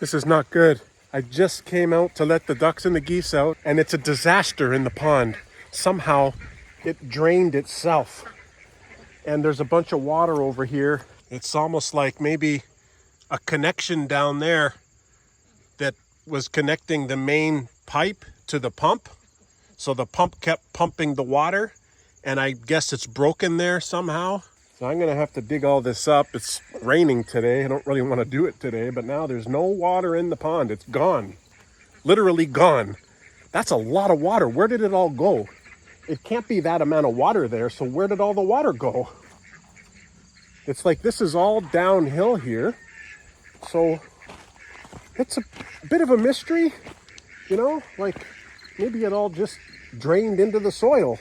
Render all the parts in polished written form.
This is not good. I just came out to let the ducks and the geese out, and it's a disaster in the pond. Somehow it drained itself. And there's a bunch of water over here. It's almost like maybe a connection down there that was connecting the main pipe to the pump. So the pump kept pumping the water, and I guess it's broken there somehow. So I'm gonna have to dig all this up. It's raining today. I don't really want to do it today, but now there's no water in the pond. It's gone. Literally gone. That's a lot of water. Where did it all go? It can't be that amount of water there, so where did all the water go? It's like this is all downhill here. So it's a bit of a mystery, you know, like maybe it all just drained into the soil.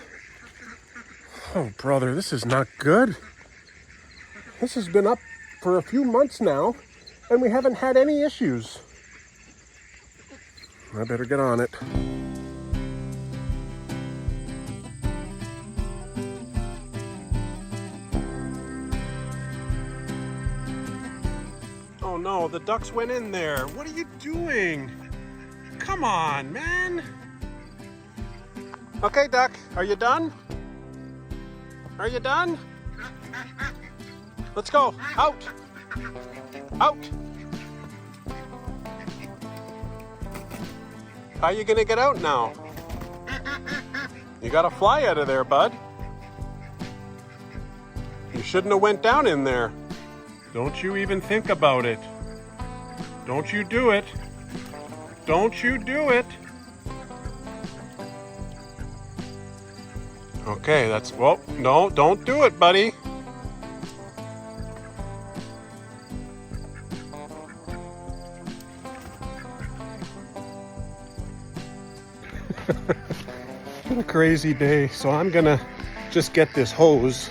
Oh, brother, this is not good. This has been up for a few months now, and we haven't had any issues. I better get on it. Oh no, the ducks went in there. What are you doing? Come on, man. Okay, duck, are you done? Are you done? Let's go. Out. Out. How are you gonna get out now? You gotta fly out of there, bud. You shouldn't have went down in there. Don't you even think about it. Don't you do it. Don't you do it. Okay, that's, well, no, don't do it, buddy. It's been a crazy day, so I'm gonna just get this hose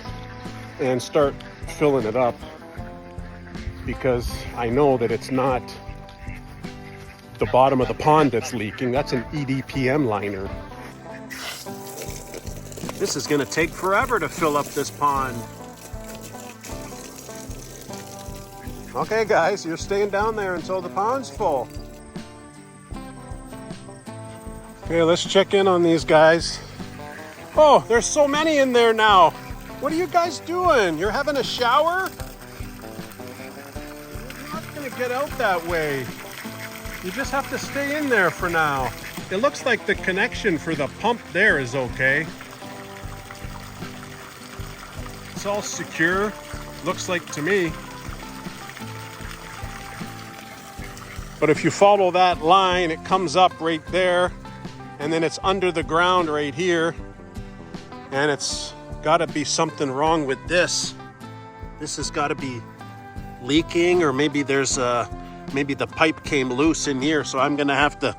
and start filling it up, because I know that it's not the bottom of the pond that's leaking. That's an EDPM liner. This is gonna take forever to fill up this pond. Okay guys, you're staying down there until the pond's full. Okay, let's check in on these guys. Oh, there's so many in there now. What are you guys doing? You're having a shower? You're not gonna get out that way. You just have to stay in there for now. It looks like the connection for the pump there is okay. It's all secure, looks like to me. But if you follow that line, it comes up right there, and then it's under the ground right here, and it's gotta be something wrong with this. This has gotta be leaking, or maybe there's maybe the pipe came loose in here, so I'm gonna have to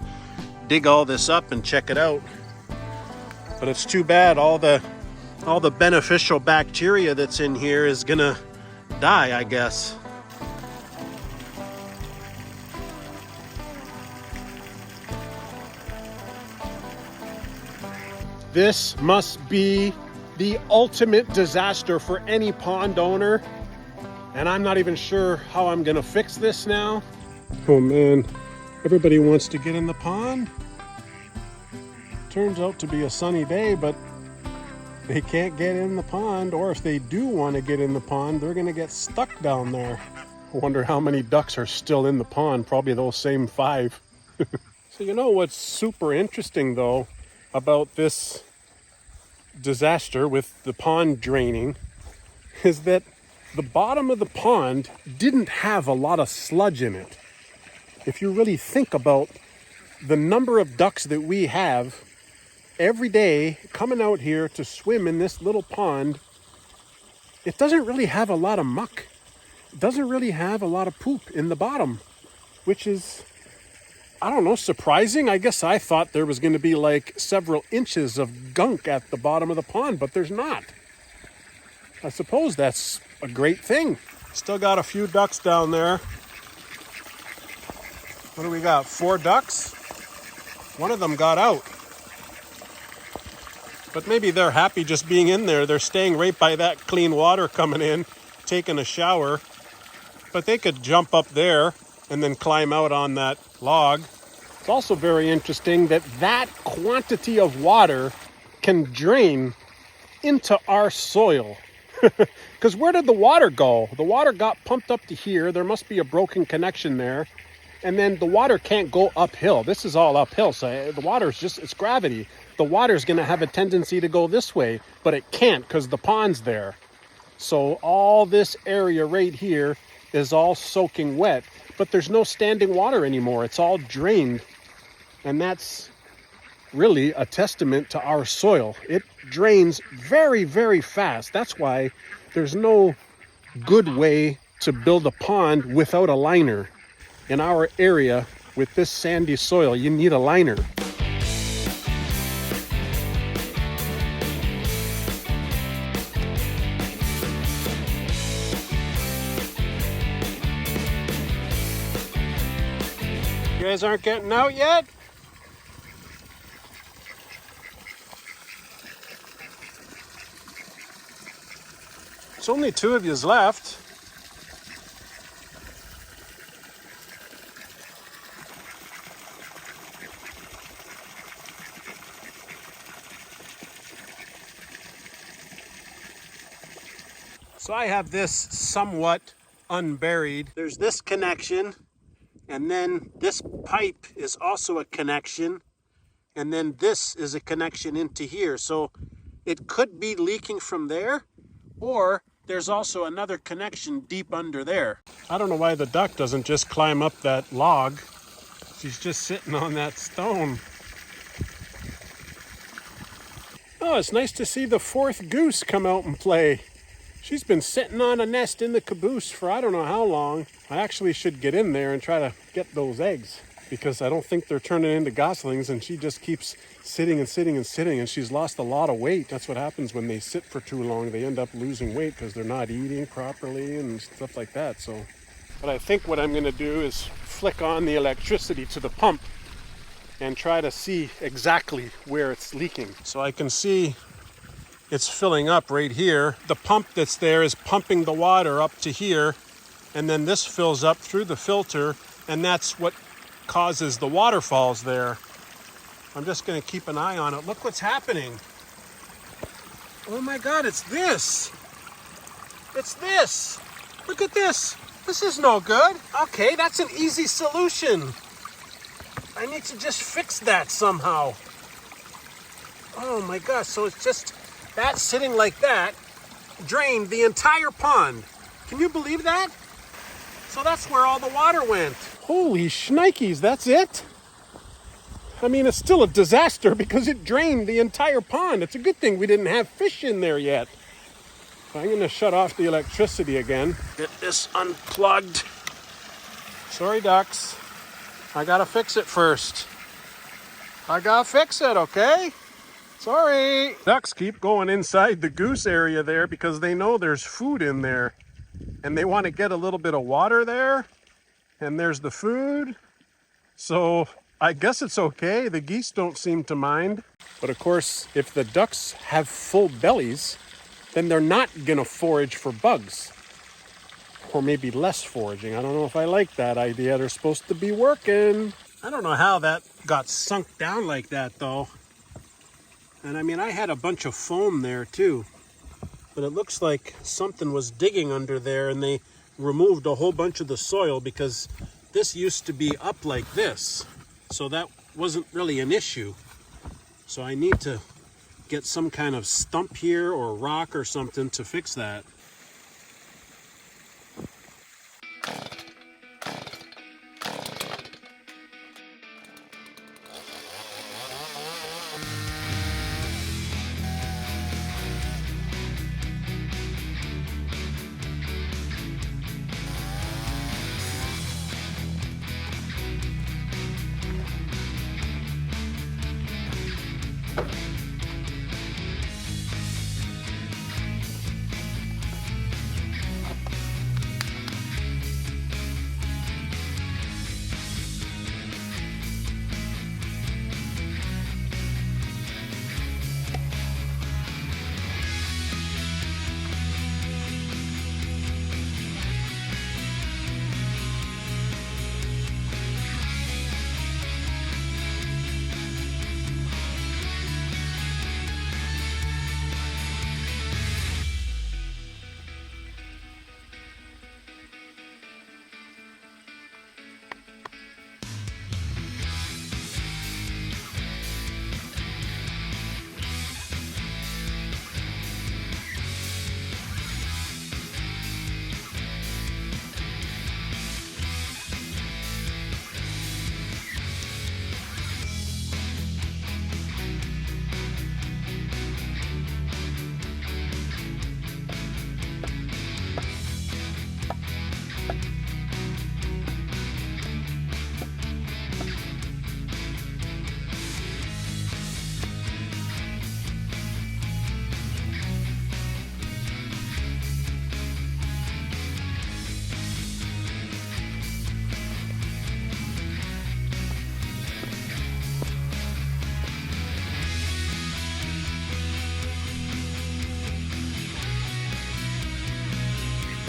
dig all this up and check it out. But it's too bad, all the beneficial bacteria that's in here is gonna die, I guess. This must be the ultimate disaster for any pond owner, and I'm not even sure how I'm gonna fix this now. Oh man, everybody wants to get in the pond. Turns out to be a sunny day, but they can't get in the pond, or if they do want to get in the pond, they're gonna get stuck down there. I wonder how many ducks are still in the pond, probably those same 5. So you know what's super interesting though about this disaster with the pond draining is that the bottom of the pond didn't have a lot of sludge in it. If you really think about the number of ducks that we have every day coming out here to swim in this little pond, it doesn't really have a lot of muck. It doesn't really have a lot of poop in the bottom, which is, I don't know, surprising. I guess I thought there was going to be like several inches of gunk at the bottom of the pond, but there's not. I suppose that's a great thing. Still got a few ducks down there. What do we got? 4 ducks? One of them got out. But maybe they're happy just being in there. They're staying right by that clean water coming in, taking a shower. But they could jump up there and then climb out on that log. It's also very interesting that that quantity of water can drain into our soil. Because where did the water go? The water got pumped up to here. There must be a broken connection there. And then the water can't go uphill. This is all uphill. So the water is just, it's gravity. The water is going to have a tendency to go this way, but it can't because the pond's there. So all this area right here is all soaking wet, but there's no standing water anymore. It's all drained. And that's really a testament to our soil. It drains very, very fast. That's why there's no good way to build a pond without a liner. In our area, with this sandy soil, you need a liner. You guys aren't getting out yet? There's only 2 of yous left. So I have this somewhat unburied. There's this connection, and then this pipe is also a connection, and then this is a connection into here. So it could be leaking from there, or there's also another connection deep under there. I don't know why the duck doesn't just climb up that log. She's just sitting on that stone. Oh, it's nice to see the 4th goose come out and play. She's been sitting on a nest in the caboose for I don't know how long. I actually should get in there and try to get those eggs because I don't think they're turning into goslings, and she just keeps sitting and sitting and sitting, and she's lost a lot of weight. That's what happens when they sit for too long. They end up losing weight because they're not eating properly and stuff like that. So, but I think what I'm going to do is flick on the electricity to the pump and try to see exactly where it's leaking. So I can see it's filling up right here. The pump that's there is pumping the water up to here, and then this fills up through the filter, and that's what causes the waterfalls there. I'm just going to keep an eye on it. Look what's happening. Oh my God, it's this. It's this. Look at this. This is no good. Okay, that's an easy solution. I need to just fix that somehow. Oh my gosh, so it's just that sitting like that drained the entire pond. Can you believe that? So that's where all the water went. Holy shnikes, that's it? I mean, it's still a disaster because it drained the entire pond. It's a good thing we didn't have fish in there yet. So I'm gonna shut off the electricity again. Get this unplugged. Sorry, ducks. I gotta fix it first. I gotta fix it, okay? Sorry. Ducks keep going inside the goose area there because they know there's food in there. And they want to get a little bit of water there. And there's the food. So I guess it's okay. The geese don't seem to mind. But of course, if the ducks have full bellies, then they're not gonna forage for bugs. Or maybe less foraging. I don't know if I like that idea. They're supposed to be working. I don't know how that got sunk down like that though. And I mean, I had a bunch of foam there too. But it looks like something was digging under there and they removed a whole bunch of the soil because this used to be up like this. So that wasn't really an issue. So I need to get some kind of stump here or rock or something to fix that.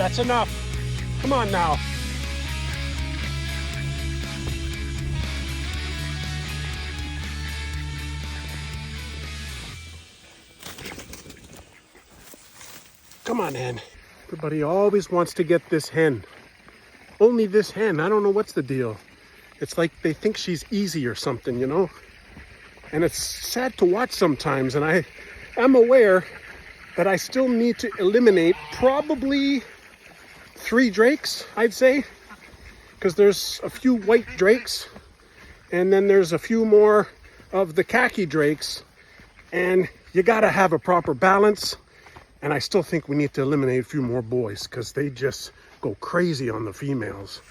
That's enough. Come on now. Come on, hen. Everybody always wants to get this hen. Only this hen. I don't know what's the deal. It's like they think she's easy or something, you know? And it's sad to watch sometimes. And I am aware that I still need to eliminate probably 3 drakes, I'd say. Because there's a few white drakes. And then there's a few more of the khaki drakes. And you gotta have a proper balance. And I still think we need to eliminate a few more boys because they just go crazy on the females.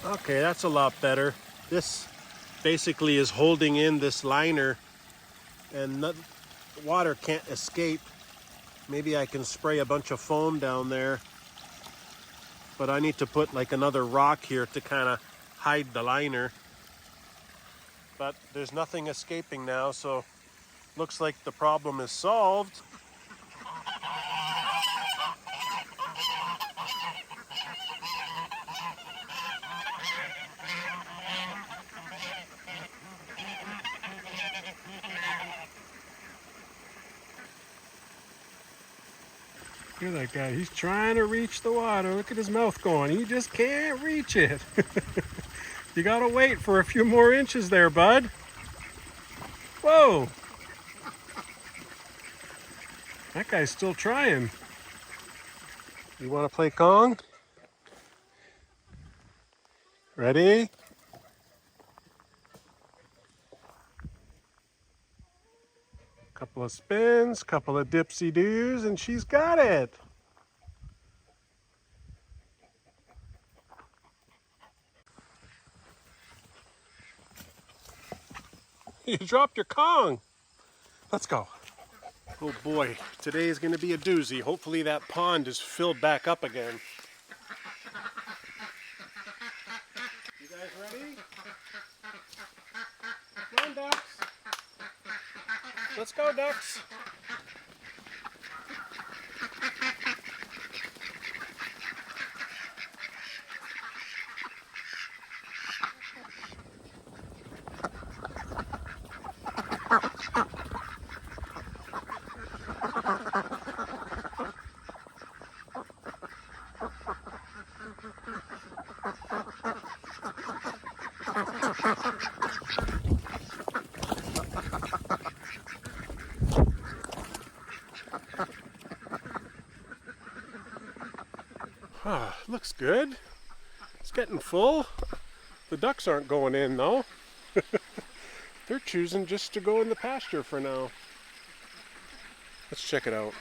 Okay, that's a lot better. This basically is holding in this liner and water can't escape. Maybe I can spray a bunch of foam down there, but I need to put like another rock here to kind of hide the liner. But there's nothing escaping now, so looks like the problem is solved. Look at that guy. He's trying to reach the water. Look at his mouth going. He just can't reach it. You gotta wait for a few more inches there, bud. Whoa. That guy's still trying. You want to play Kong? Ready? Couple of spins, couple of dipsy-doos, and she's got it. You dropped your Kong. Let's go. Oh boy, today is going to be a doozy. Hopefully that pond is filled back up again. You guys ready? Come on, ducks. Let's go, ducks. Ah, looks good. It's getting full. The ducks aren't going in though. They're choosing just to go in the pasture for now. Let's check it out.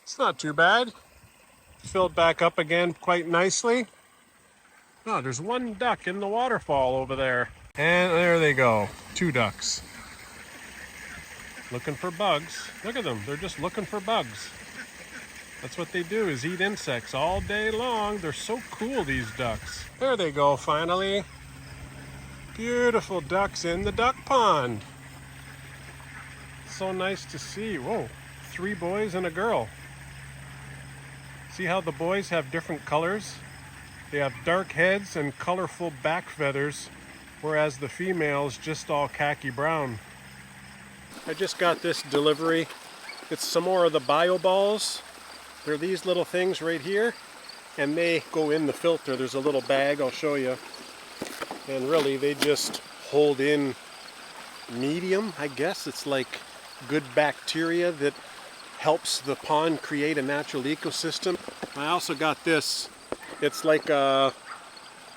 It's not too bad. Filled back up again quite nicely. Oh, there's one duck in the waterfall over there. And there they go. 2 ducks. Looking for bugs. Look at them. They're just looking for bugs. That's what they do, is eat insects all day long. They're so cool, these ducks. There they go, finally. Beautiful ducks in the duck pond. So nice to see. Whoa, 3 boys and a girl. See how the boys have different colors? They have dark heads and colorful back feathers, whereas the females just all khaki brown. I just got this delivery. It's some more of the bio balls. They're these little things right here, and they go in the filter. There's a little bag, I'll show you. And really, they just hold in medium, I guess. It's like good bacteria that helps the pond create a natural ecosystem. I also got this. It's like a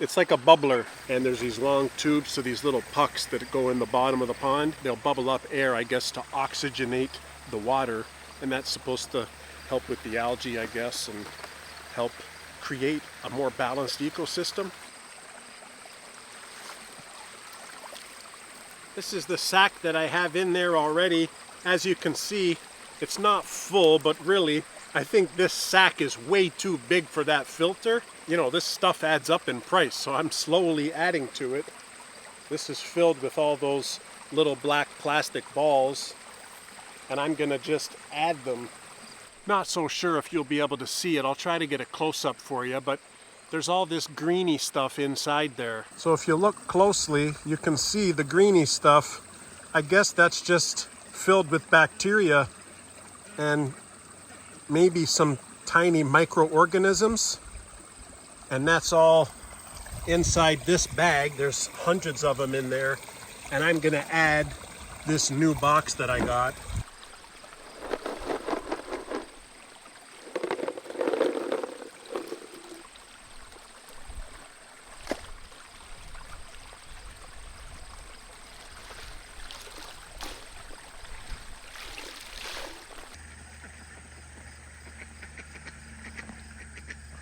bubbler, and there's these long tubes, so these little pucks that go in the bottom of the pond. They'll bubble up air, I guess, to oxygenate the water, and that's supposed to help with the algae, I guess, and help create a more balanced ecosystem. This is the sack that I have in there already. As you can see, it's not full, but really, I think this sack is way too big for that filter. You know, this stuff adds up in price, so I'm slowly adding to it. This is filled with all those little black plastic balls, and I'm gonna just add them. Not so sure if you'll be able to see it. I'll try to get a close-up for you, but there's all this greeny stuff inside there. So if you look closely, you can see the greeny stuff. I guess that's just filled with bacteria and maybe some tiny microorganisms. And that's all inside this bag. There's hundreds of them in there. And I'm gonna add this new box that I got.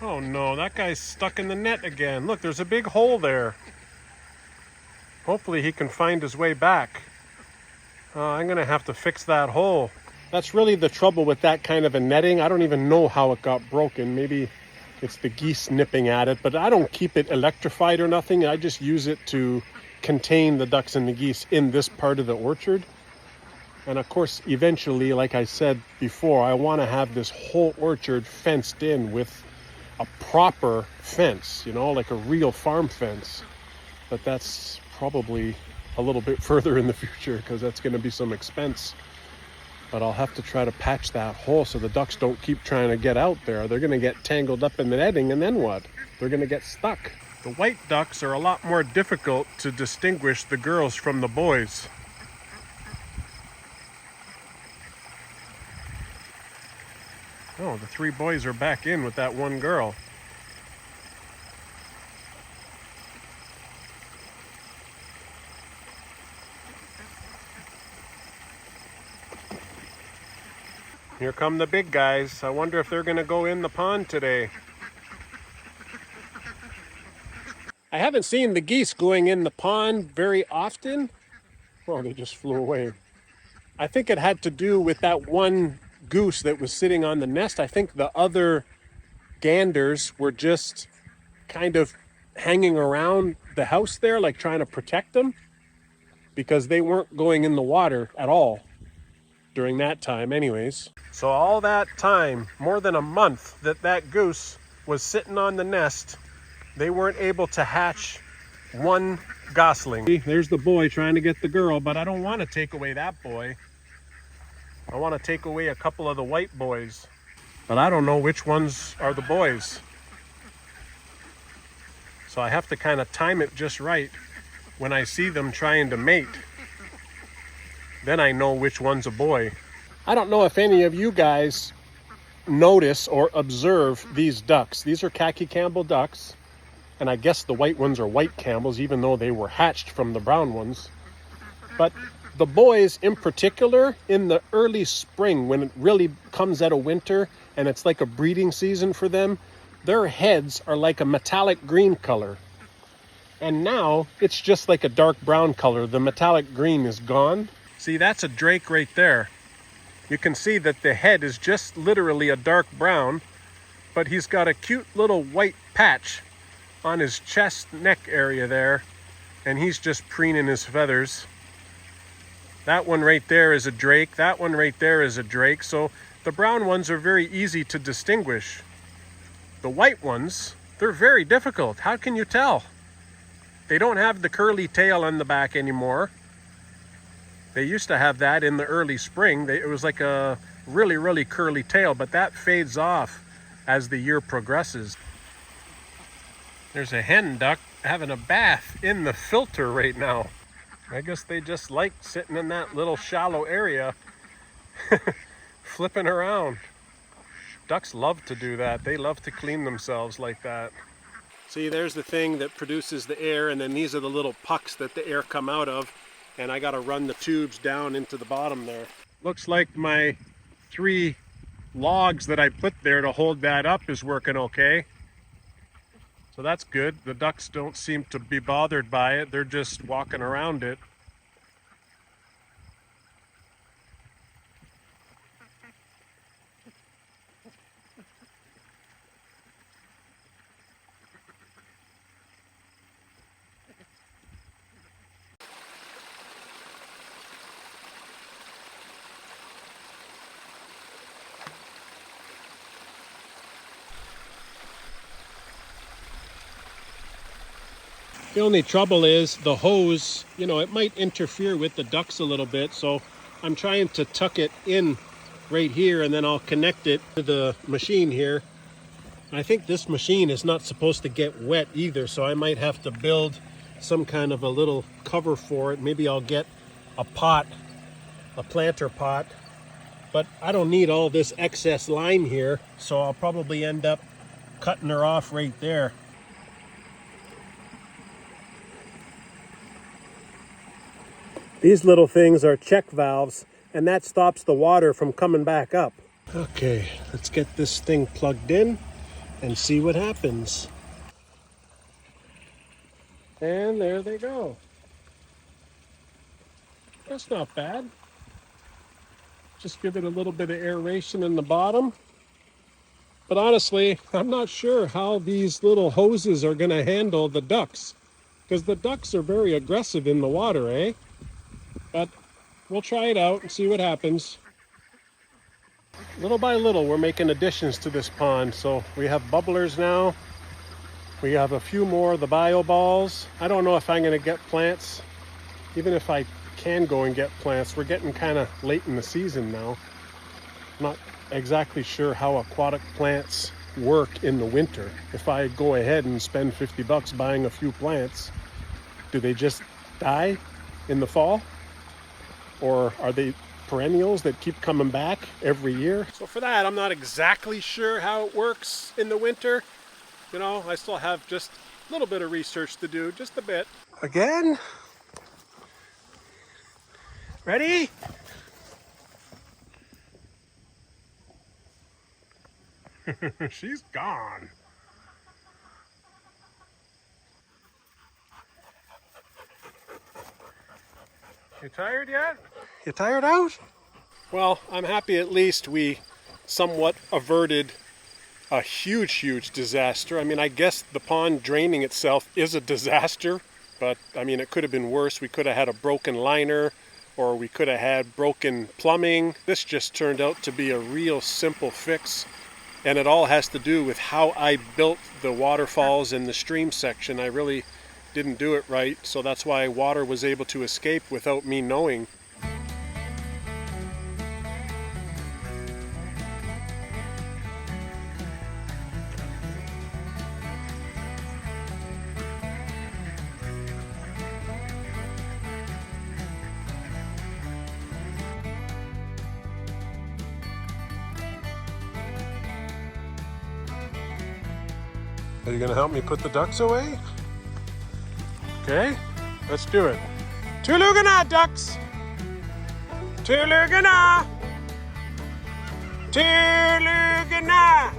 Oh no, that guy's stuck in the net again. Look, there's a big hole there. Hopefully he can find his way back. I'm gonna have to fix that hole. That's really the trouble with that kind of a netting. I don't even know how it got broken. Maybe it's the geese nipping at it, but I don't keep it electrified or nothing. I just use it to contain the ducks and the geese in this part of the orchard. And of course, eventually, like I said before, I want to have this whole orchard fenced in with a proper fence, you know, like a real farm fence. But that's probably a little bit further in the future because that's going to be some expense. But I'll have to try to patch that hole so the ducks don't keep trying to get out there. They're going to get tangled up in the netting, and then what? They're going to get stuck. The white ducks are a lot more difficult to distinguish the girls from the boys. Oh, the three boys are back in with that one girl. Here come the big guys. I wonder if they're going to go in the pond today. I haven't seen the geese going in the pond very often. Well, they just flew away. I think it had to do with that one goose that was sitting on the nest. I think the other ganders were just kind of hanging around the house there, like trying to protect them, because they weren't going in the water at all during that time anyways. So all that time, more than a month that goose was sitting on the nest, they weren't able to hatch one gosling. There's the boy trying to get the girl, but I don't want to take away that boy. I want to take away a couple of the white boys, but I don't know which ones are the boys. So I have to kind of time it just right when I see them trying to mate. Then I know which one's a boy. I don't know if any of you guys notice or observe these ducks. These are khaki Campbell ducks, and I guess the white ones are white Campbells, even though they were hatched from the brown ones. But the boys in particular, in the early spring, when it really comes out of winter and it's like a breeding season for them, their heads are like a metallic green color. And now it's just like a dark brown color. The metallic green is gone. See, that's a drake right there. You can see that the head is just literally a dark brown, but he's got a cute little white patch on his chest neck area there, and he's just preening his feathers. That one right there is a drake. That one right there is a drake. So the brown ones are very easy to distinguish. The white ones, they're very difficult. How can you tell? They don't have the curly tail on the back anymore. They used to have that in the early spring. It was like a really, really curly tail, but that fades off as the year progresses. There's a hen duck having a bath in the filter right now. I guess they just like sitting in that little shallow area, flipping around. Ducks love to do that. They love to clean themselves like that. See, there's the thing that produces the air, and then these are the little pucks that the air come out of, and I got to run the tubes down into the bottom there. Looks like my 3 logs that I put there to hold that up is working okay. So that's good. The ducks don't seem to be bothered by it. They're just walking around it. The only trouble is the hose, you know, it might interfere with the ducks a little bit, so I'm trying to tuck it in right here, and then I'll connect it to the machine here. I think this machine is not supposed to get wet either, so I might have to build some kind of a little cover for it. Maybe I'll get a pot, a planter pot, but I don't need all this excess line here, so I'll probably end up cutting her off right there. These little things are check valves, and that stops the water from coming back up. Okay, let's get this thing plugged in and see what happens. And there they go. That's not bad. Just give it a little bit of aeration in the bottom. But honestly, I'm not sure how these little hoses are going to handle the ducks, because the ducks are very aggressive in the water, eh? But we'll try it out and see what happens. Little by little, we're making additions to this pond. So we have bubblers now. We have a few more of the bio balls. I don't know if I'm going to get plants. Even if I can go and get plants, we're getting kind of late in the season now. I'm not exactly sure how aquatic plants work in the winter. If I go ahead and spend $50 buying a few plants, do they just die in the fall? Or are they perennials that keep coming back every year? So for that, I'm not exactly sure how it works in the winter. You know, I still have just a little bit of research to do, just a bit. Again? Ready? She's gone. You tired yet? You tired out? Well, I'm happy at least we somewhat averted a huge disaster. I mean, I guess the pond draining itself is a disaster, but I mean, it could have been worse. We could have had a broken liner, or we could have had broken plumbing. This just turned out to be a real simple fix, and it all has to do with how I built the waterfalls in the stream section. I really didn't do it right, so that's why water was able to escape without me knowing. Are you gonna help me put the ducks away? Okay, let's do it. Tulugana, ducks! Tulugana! Tulugana!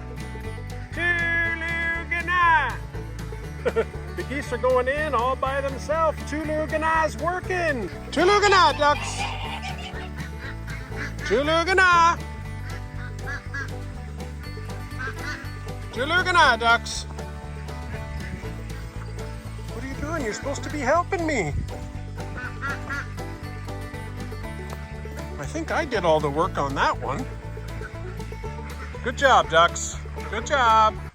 Tulugana! The geese are going in all by themselves. Tulugana's working! Tulugana, ducks! Tulugana! Tulugana, ducks! You're supposed to be helping me. I think I did all the work on that one. Good job, ducks. Good job.